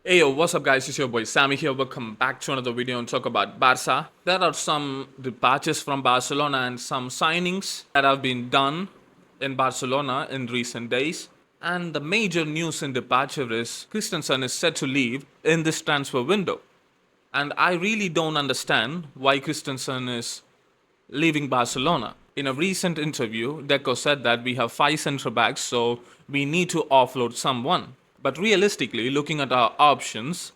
Hey yo, what's up guys? It's your boy Sammy here. Welcome back to another video and talk about Barca. There are some departures from Barcelona and some signings that have been done in Barcelona in recent days. And the major news in departure is Christensen is set to leave in this transfer window. And I really don't understand why Christensen is leaving Barcelona. In a recent interview, Deco said that we have 5 centre-backs, so we need to offload someone. But realistically, looking at our options,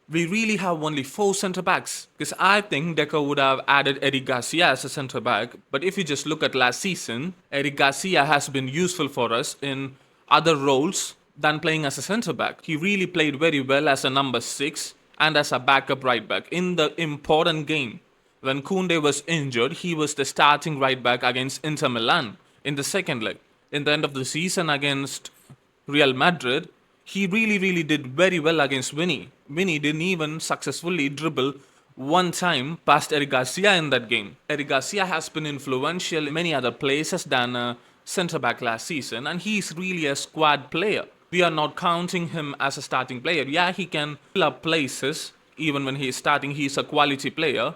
we really have only 4 centre-backs. Because I think Deco would have added Eric Garcia as a centre-back. But if you just look at last season, Eric Garcia has been useful for us in other roles than playing as a centre-back. He really played very well as a number 6 and as a backup right back in the important game. When Koundé was injured, he was the starting right back against Inter Milan in the second leg. In the end of the season against Real Madrid, he really did very well against Vinny. Vinny didn't even successfully dribble one time past Eric Garcia in that game. Eric Garcia has been influential in many other places than a centre back last season, and he's really a squad player. We are not counting him as a starting player. Yeah, he can fill up places even when he is starting. He's a quality player,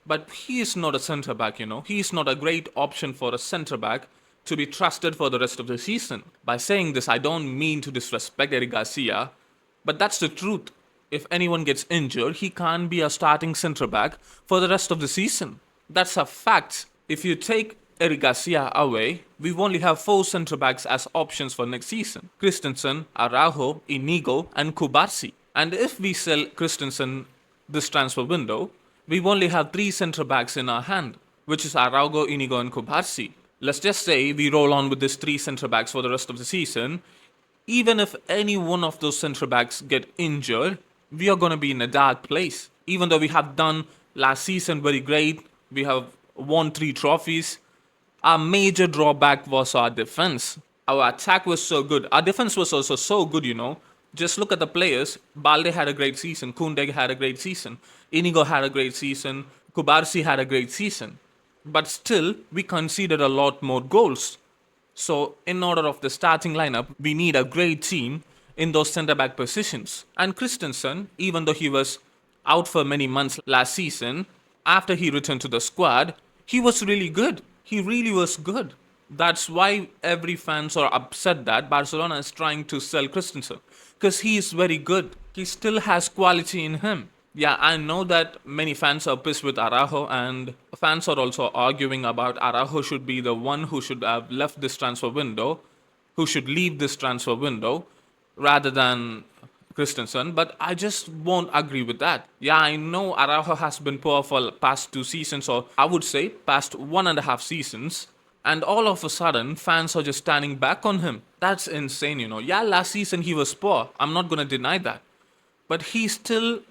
but he is not a centre back. He is not a great option for a centre back to be trusted for the rest of the season. By saying this, I don't mean to disrespect Eric Garcia, but that's the truth. If anyone gets injured, he can't be a starting centre back for the rest of the season. That's a fact. If you take Eric Garcia away, we only have 4 centre-backs as options for next season. Christensen, Araujo, Inigo, and Kubarsi. And if we sell Christensen this transfer window, we only have 3 centre-backs in our hand, which is Araujo, Inigo, and Kubarsi. Let's just say we roll on with these 3 centre-backs for the rest of the season. Even if any one of those centre-backs get injured, we are going to be in a dark place. Even though we have done last season very great, we have won 3 trophies, our major drawback was our defense. Our attack was so good. Our defense was also so good. Just look at the players. Balde had a great season. Koundé had a great season. Inigo had a great season. Kubarsi had a great season. But still, we conceded a lot more goals. So, in order of the starting lineup, we need a great team in those centre-back positions. And Christensen, even though he was out for many months last season, after he returned to the squad, he was really good. He really was good. That's why every fans are upset that Barcelona is trying to sell Christensen. Because he is very good. He still has quality in him. Yeah, I know that many fans are pissed with Araujo, and fans are also arguing about Araujo should be the one who should have left this transfer window, who should leave this transfer window, rather than Christensen, but I just won't agree with that. Yeah, I know Araujo has been poor for past 2 seasons, or I would say past 1.5 seasons, and all of a sudden, fans are just standing back on him. That's insane. Yeah, last season he was poor. I'm not gonna deny that. But he still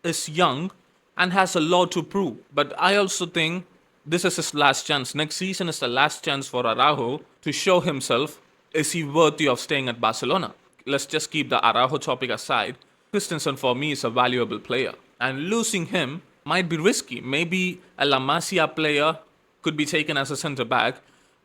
is young and has a lot to prove. But I also think this is his last chance. Next season is the last chance for Araujo to show himself. Is he worthy of staying at Barcelona? Let's just keep the Araujo topic aside. Christensen for me is a valuable player, and losing him might be risky. Maybe a La Masia player could be taken as a centre back.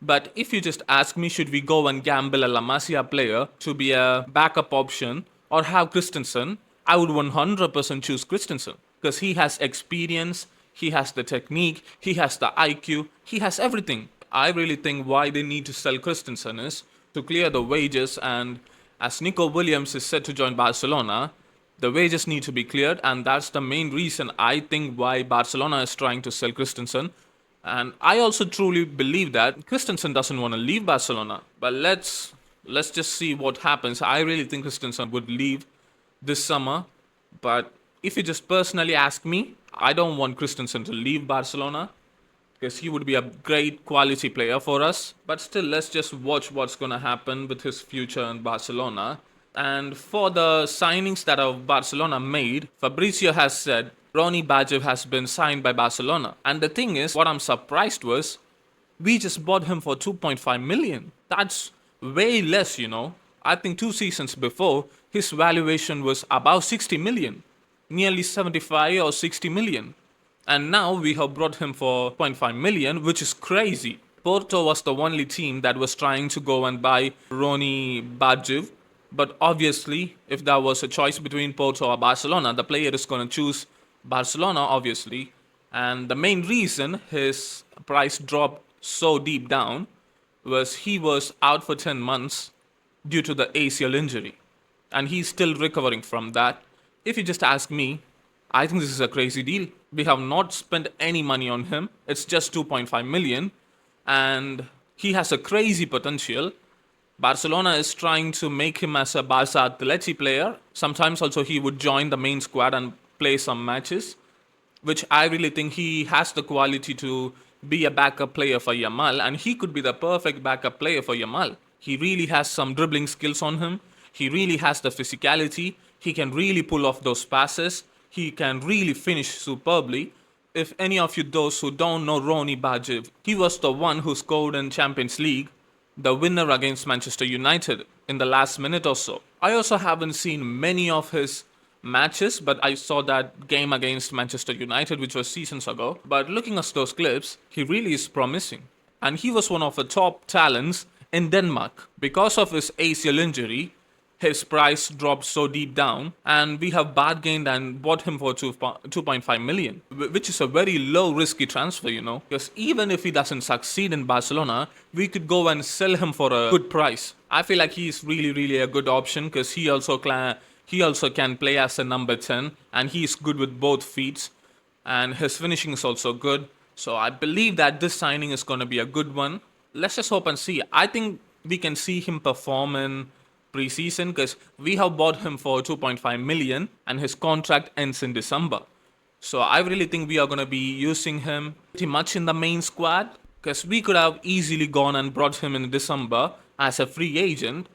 But if you just ask me, should we go and gamble a La Masia player to be a backup option or have Christensen, I would 100% choose Christensen because he has experience, he has the technique, he has the IQ, he has everything. I really think why they need to sell Christensen is to clear the wages, and as Nico Williams is set to join Barcelona, the wages need to be cleared, and that's the main reason I think why Barcelona is trying to sell Christensen. And I also truly believe that Christensen doesn't want to leave Barcelona. But let's just see what happens. I really think Christensen would leave this summer. But if you just personally ask me, I don't want Christensen to leave Barcelona because he would be a great quality player for us. But still, let's just watch what's going to happen with his future in Barcelona. And for the signings that Barcelona made, Fabrizio has said Ronny Bardghji has been signed by Barcelona. And the thing is, what I'm surprised was, we just bought him for 2.5 million. That's way less. I think 2 seasons before, his valuation was about 60 million. Nearly 75 or 60 million. And now we have brought him for 0.5 million, which is crazy. Porto was the only team that was trying to go and buy Ronny Bardghji. But obviously, if there was a choice between Porto or Barcelona, the player is going to choose Barcelona, obviously. And the main reason his price dropped so deep down was he was out for 10 months due to the ACL injury. And he's still recovering from that. If you just ask me, I think this is a crazy deal. We have not spent any money on him. It's just 2.5 million. And he has a crazy potential. Barcelona is trying to make him as a Barca Atleti player. Sometimes also he would join the main squad and play some matches, which I really think he has the quality to be a backup player for Yamal, and he could be the perfect backup player for Yamal. He really has some dribbling skills on him. He really has the physicality. He can really pull off those passes. He can really finish superbly. If any of you those who don't know Ronny Bardghji, he was the one who scored in Champions League, the winner against Manchester United in the last minute or so. I also haven't seen many of his matches, but I saw that game against Manchester United, which was seasons ago. But looking at those clips, he really is promising. And he was one of the top talents in Denmark. Because of his ACL injury, his price dropped so deep down, and we have bargained and bought him for 2.5 million, which is a very low risky transfer, because even if he doesn't succeed in Barcelona, we could go and sell him for a good price. I feel like he's really, really a good option because he also can play as a number 10, and he's good with both feet, and his finishing is also good. So I believe that this signing is going to be a good one. Let's just hope and see. I think we can see him perform in preseason because we have bought him for 2.5 million and his contract ends in December. So I really think we are going to be using him pretty much in the main squad because we could have easily gone and brought him in December as a free agent,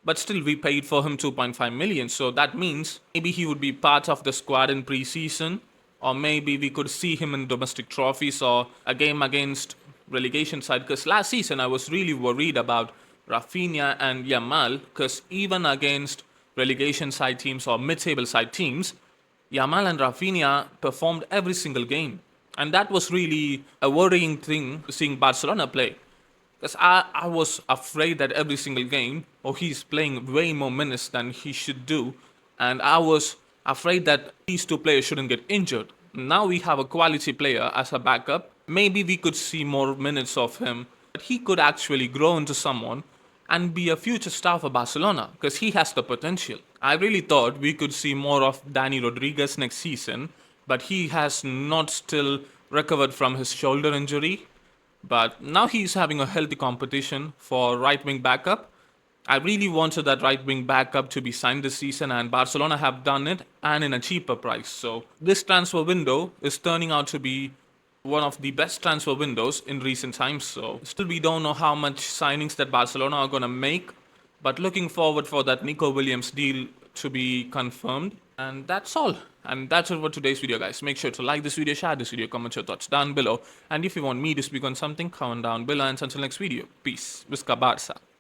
but still we paid for him 2.5 million. So that means maybe he would be part of the squad in preseason, or maybe we could see him in domestic trophies or a game against relegation side. Because last season I was really worried about Rafinha and Yamal, because even against relegation side teams or mid-table side teams, Yamal and Rafinha performed every single game. And that was really a worrying thing seeing Barcelona play. Because I was afraid that every single game, he's playing way more minutes than he should do. And I was afraid that these two players shouldn't get injured. Now we have a quality player as a backup. Maybe we could see more minutes of him. But he could actually grow into someone and be a future star for Barcelona because he has the potential. I really thought we could see more of Dani Rodriguez next season, but he has not still recovered from his shoulder injury. But now he's having a healthy competition for right wing backup. I really wanted that right wing backup to be signed this season, and Barcelona have done it and in a cheaper price. So this transfer window is turning out to be one of the best transfer windows in recent times. So still we don't know how much signings that Barcelona are going to make, but looking forward for that Nico Williams deal to be confirmed. And that's all. And that's it for today's video, guys. Make sure to like this video, share this video, comment your thoughts down below. And if you want me to speak on something, comment down below. And until next video, peace. Visca Barca.